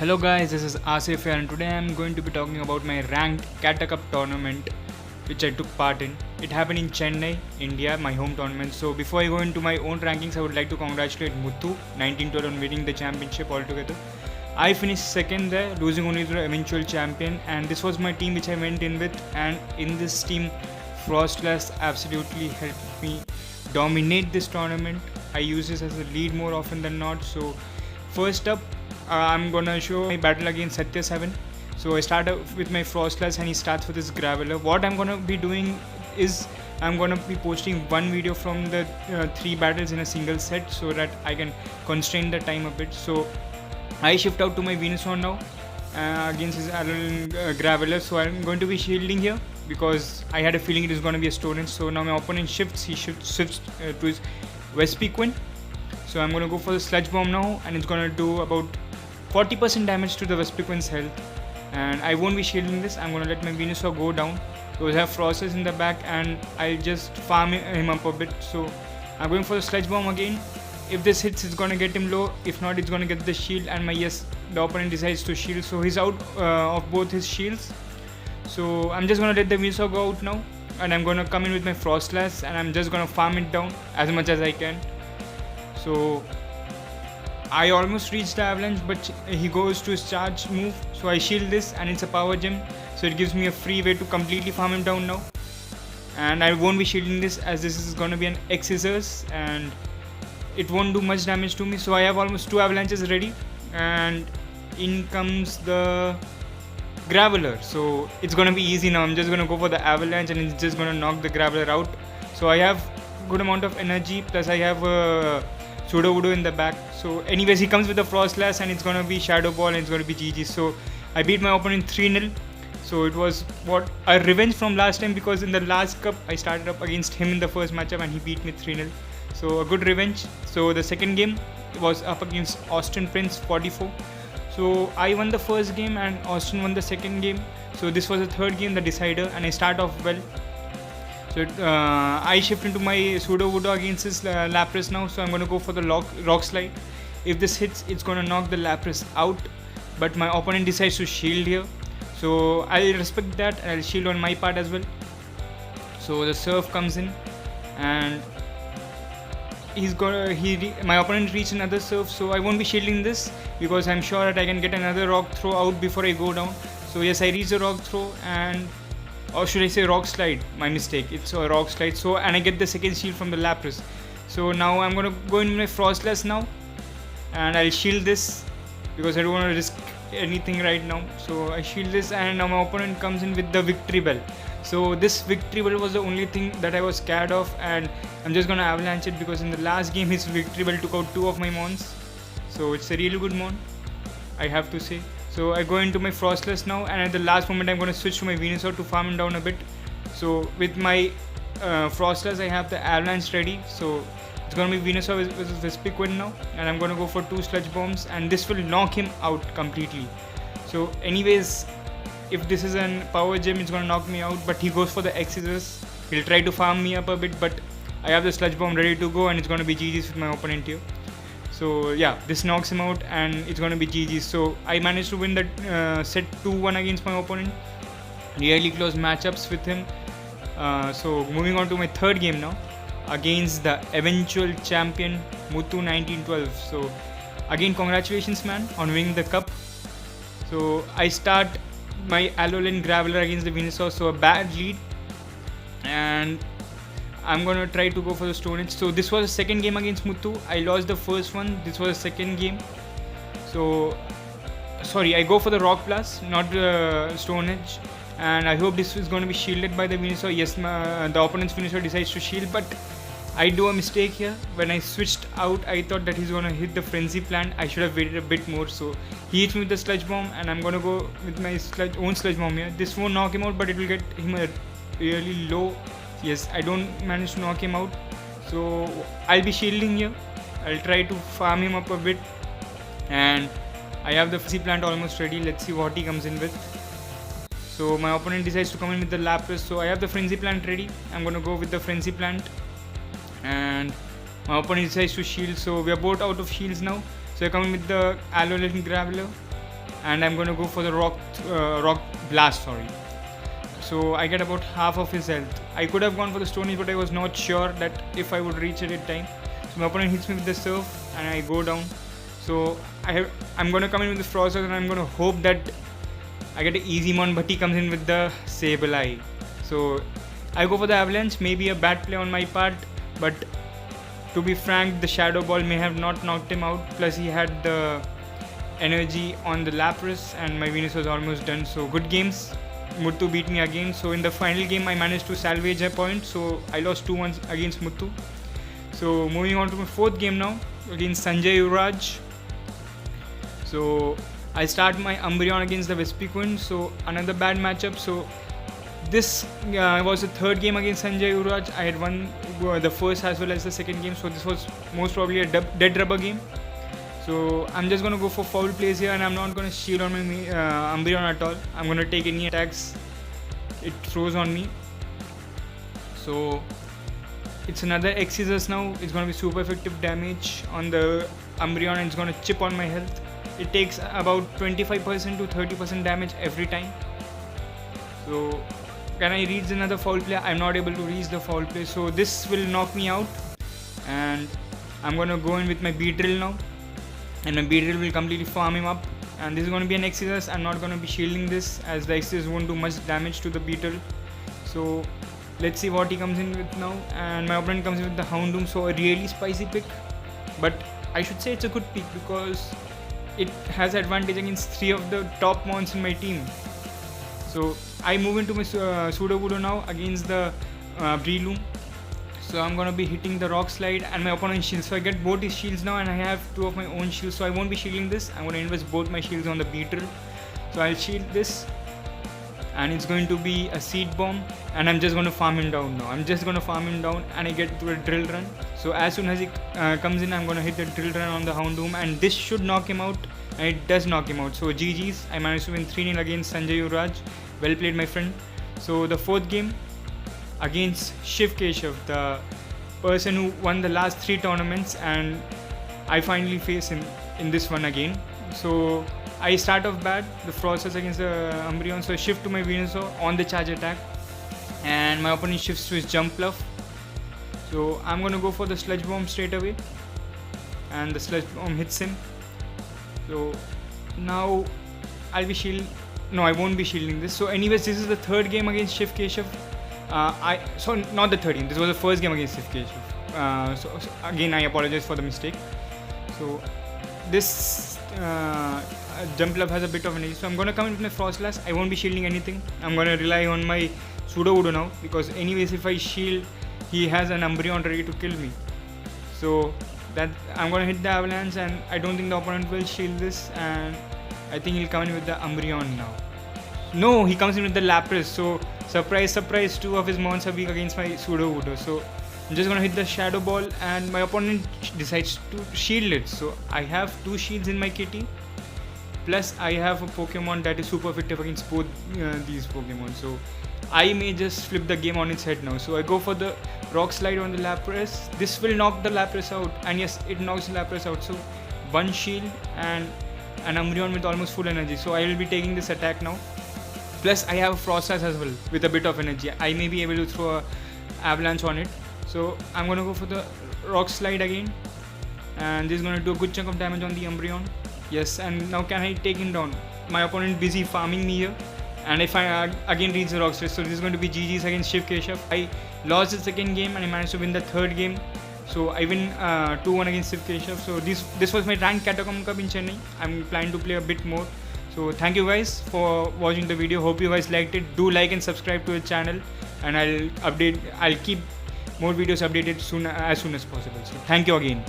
Hello guys, this is Asif here and today I am going to be talking about my ranked Catacomb tournament which I took part in. It happened in Chennai, India, my home tournament. So before I go into my own rankings, I would like to congratulate Muthu 1912 on winning the championship altogether. I finished second there, losing only to the eventual champion, and this was my team which I went in with, and in this team Frostlass absolutely helped me dominate this tournament. I use this as a lead more often than not. So first up, I'm gonna show my battle against Satya 7. So I start with my Frostlass and he starts with his Graveler. What I'm gonna be doing is I'm gonna be posting one video from the 3 battles in a single set so that I can constrain the time a bit. So I shift out to my Venusaur now against his Graveler. So I'm going to be shielding here because I had a feeling it is going to be a Stone Edge. So now my opponent shifts, he shifts to his Vespiquen. So I'm going to go for the Sludge Bomb now, and it's going to do about 40% damage to the Vespiquen's health. And I won't be shielding this, I'm going to let my Venusaur go down. Those have Frostlass in the back and I'll just farm him up a bit. So I'm going for the Sludge Bomb again. If this hits, it's going to get him low. If not, it's going to get the shield, and the opponent decides to shield. So he's out of both his shields. So I'm just going to let the Venusaur go out now. And I'm going to come in with my Frostlass and I'm just going to farm it down as much as I can. So I almost reached the avalanche, but he goes to his charge move. So I shield this and it's a power gem. So it gives me a free way to completely farm him down now. And I won't be shielding this as this is going to be an X-Scissors and it won't do much damage to me. So I have almost 2 avalanches ready and in comes the Graveler. So it's going to be easy now. I'm just going to go for the avalanche and it's just going to knock the Graveler out. So I have good amount of energy, plus I have a Pseudo Voodoo in the back. So anyways, he comes with a Frostlass and it's going to be Shadow Ball and it's going to be GG. So I beat my opponent 3-0. So it was a revenge from last time, because in the last cup I started up against him in the first matchup and he beat me 3-0. So a good revenge. So the second game was up against Austin Prince 44. So I won the first game and Austin won the second game. So this was the third game, the decider, and I start off well. So I shift into my Pseudo Voodoo against his Lapras now. So I'm going to go for the Rock Slide. If this hits, it's going to knock the Lapras out. But my opponent decides to shield here. So I'll respect that and I'll shield on my part as well. So the Silph comes in and my opponent reached another Silph. So I won't be shielding this because I'm sure that I can get another Rock Throw out before I go down. So yes, I reach the Rock Throw, and or should I say Rock Slide, my mistake, it's a Rock Slide. So and I get the second shield from the Lapras. So now I'm gonna go in my Frostlass now and I'll shield this because I don't want to risk anything right now. So I shield this and now my opponent comes in with the Victory Bell. So this Victory Bell was the only thing that I was scared of, and I'm just gonna avalanche it because in the last game his Victory Bell took out 2 of my mons. So it's a really good mon, I have to say. So I go into my Frostlass now, and at the last moment I'm going to switch to my Venusaur to farm him down a bit. So with my Frostlass I have the avalanche ready. So it's going to be Venusaur with Vespiquen now, and I'm going to go for 2 Sludge Bombs and this will knock him out completely. So anyways, if this is a power gem, it's going to knock me out, but he goes for the X-Scissors. He'll try to farm me up a bit, but I have the Sludge Bomb ready to go and it's going to be GG's with my opponent here. So yeah, this knocks him out and it's going to be GG. So I managed to win that set 2-1 against my opponent. Really close matchups with him. So moving on to my third game now against the eventual champion Muthu 1912. So again, congratulations man on winning the cup. So I start my Alolan Graveler against the Venusaur. So a bad lead, and I'm gonna try to go for the Stone Edge. So this was the second game against Muthu. I lost the first one. This was the second game. So sorry, I go for the Rock Blast, not the Stone Edge. And I hope this is going to be shielded by the Venusaur. Yes, the opponent's Venusaur decides to shield, but I do a mistake here. When I switched out, I thought that he's going to hit the Frenzy Plant. I should have waited a bit more. So he hits me with the Sludge Bomb, and I'm going to go with my own Sludge Bomb here. This won't knock him out, but it will get him a really low. Yes, I don't manage to knock him out. So I'll be shielding here. I'll try to farm him up a bit. And I have the Frenzy Plant almost ready. Let's see what he comes in with. So my opponent decides to come in with the Lapras. So I have the Frenzy Plant ready. I'm going to go with the Frenzy Plant. And my opponent decides to shield. So we are both out of shields now. So I come in with the Alolan Graveler. and I'm gonna go for the rock blast, sorry. So I get about half of his health. I could have gone for the Stone Age, but I was not sure that if I would reach it in time. So my opponent hits me with the Silph and I go down. So I'm gonna come in with the Frost and I'm gonna hope that I get an easy mount, but he comes in with the Sable Eye. So I go for the Avalanche, maybe a bad play on my part, but to be frank, the Shadow Ball may have not knocked him out, plus he had the energy on the Lapras and my Venus was almost done. So good games. Muthu beat me again. So in the final game I managed to salvage a point, so I lost 2-1 against Muthu. So moving on to my fourth game now against Sanjay Yuvraj. So I start my Umbreon against the Vespiquen, so another bad matchup. So this was the third game against Sanjay Yuvraj. I had won the first as well as the second game, so this was most probably a dead rubber game. So I'm just gonna go for foul plays here, and I'm not gonna shield on my Umbreon at all. I'm gonna take any attacks it throws on me. So it's another X Scissors now. It's gonna be super effective damage on the Umbreon, and it's gonna chip on my health. It takes about 25% to 30% damage every time. So can I reach another foul play? I'm not able to reach the foul play, so this will knock me out. And I'm gonna go in with my Beedrill now, and my Beedrill will completely farm him up. And this is gonna be an X Scissors. I'm not gonna be shielding this, as the X Scissors won't do much damage to the Beedrill. So let's see what he comes in with now. And my opponent comes in with the Houndoom, so a really spicy pick. But I should say it's a good pick because it has advantage against 3 of the top mons in my team. So I move into my Sudowoodo now against the Breloom. So I'm gonna be hitting the Rock Slide and my opponent's shield. So I get both his shields now, and I have 2 of my own shields. So I won't be shielding this. I'm gonna invest both my shields on the Beedrill. So I'll shield this, and it's going to be a Seed Bomb, and I'm just gonna farm him down now. I'm just gonna farm him down, and I get to a Drill Run. So as soon as he comes in, I'm gonna hit the Drill Run on the Houndoom, and this should knock him out, and it does knock him out. So GG's, I managed to win 3-0 against Sanjay Yuvraj. Well played, my friend. So the fourth game against Silph Catacomb, the person who won the last 3 tournaments, and I finally face him in this one again. So I start off bad, the Frosters against the Umbreon, so I shift to my Venusaur on the charge attack, and my opponent shifts to his Jump Bluff. So I'm gonna go for the Sludge Bomb straight away, and the Sludge Bomb hits him. So now I'll be no, I won't be shielding this. So anyways, this is the third game against Silph Catacomb. So not the third game, this was the first game against Silph Catacomb. So again, I apologize for the mistake. So this Jump Bluff has a bit of energy, so I'm gonna come in with my Frost Blast. I won't be shielding anything. I'm gonna rely on my Sudowoodo now, because anyways, if I shield, he has an Umbreon ready to kill me. So that I'm gonna hit the Avalanche, and I don't think the opponent will shield this, and I think he'll come in with the Umbreon now. No, he comes in with the Lapras. So surprise, surprise, 2 of his mons are weak against my Sudowoodo. So I'm just gonna hit the Shadow Ball, and my opponent decides to shield it. So I have 2 shields in my kitty, plus I have a Pokemon that is super effective against both these Pokemon. So I may just flip the game on its head now. So I go for the Rock Slide on the Lapras. This will knock the Lapras out, and yes, it knocks the Lapras out. So 1 shield and an Umbreon with almost full energy. So I will be taking this attack now. Plus I have Frostlass as well with a bit of energy. I may be able to throw a Avalanche on it. So I'm gonna go for the Rock Slide again, and this is gonna do a good chunk of damage on the Umbreon. Yes, and now can I take him down? My opponent busy farming me here, and if I again reach the Rock Slide, so this is going to be GG's against Silph Catacomb. I lost the second game, and I managed to win the third game. So I win 2-1 against Silph Catacomb. So this was my ranked Catacomb Cup in Chennai. I'm planning to play a bit more. So thank you guys for watching the video. Hope you guys liked it. Do like and subscribe to the channel, and I'll keep more videos updated as soon as possible. So thank you again.